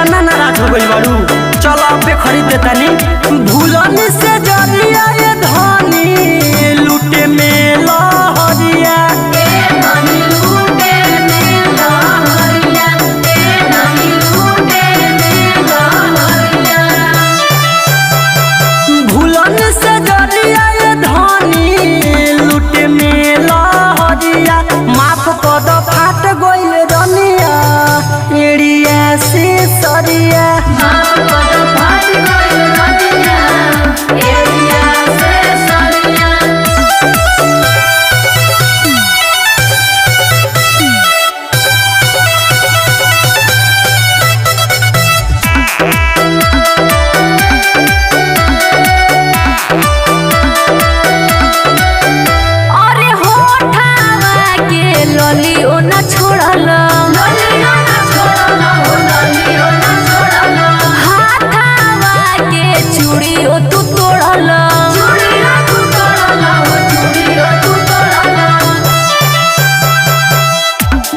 इतना नाराज हो गई बारू, चलो अब पे खरीद देतानी। भूलन से जरिया ये धनी लूटे में लहरिया, भूलन से जरिया ये धनी लूटे में लहरिया। माफ कद फाट गइल रनिया एड़िया से सरिया,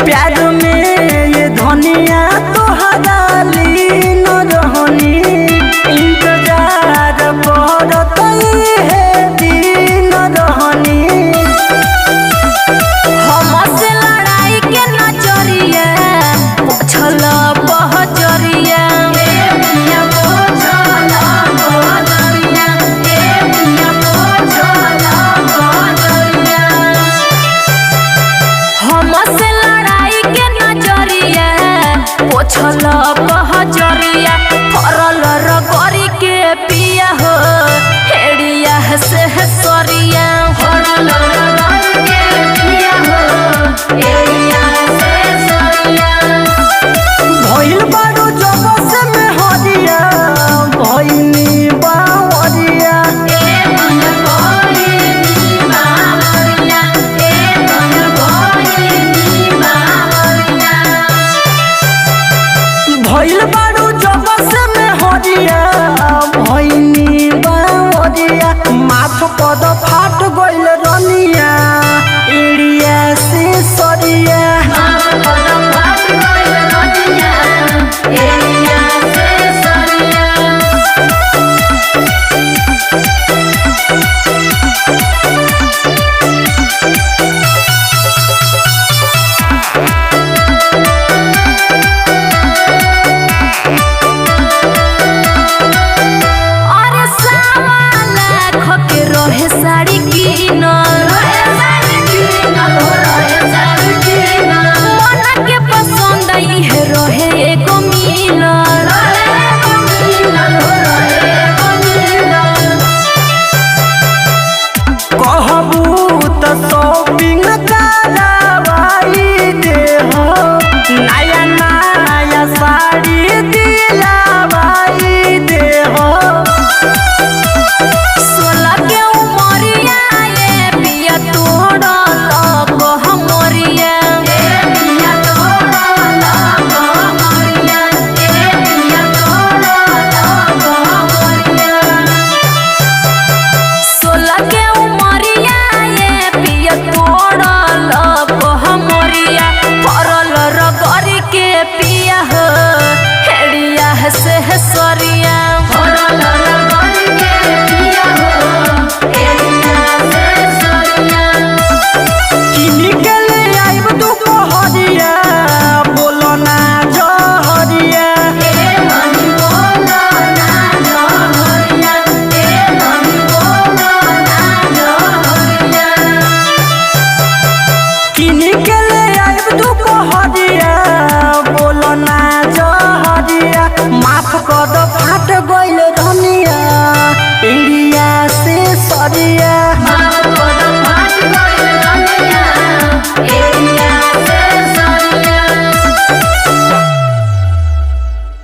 प्यार में ये धनिया तोहरा लीन रहनी। इंतजार करत है दिन रहनी। हमसे लड़ाई के नजरिया पोछल बहजरिया, हमसे लड़ाई के नजरिया पोछल बहजरिया। फरल रगरी के पिया हो हेड़िया से सरिया, फरल रगरी के पिया हो हेड़िया से सरिया। भइल बारू जब से में हरिया भइनी बावरिया। भइल बारू जब से में हरिया भइनी बावरिया। माफ कद फाट गइल रनिया एड़िया से सरिया, रहे साड़ी कीनल, मन के पसंद इहे रहे एगो मिलल। कहबू त शॉपिंग करावाई देहो, नया नया साड़ी दिलावाई देहो। पिया हो हेड़िया से सरिया।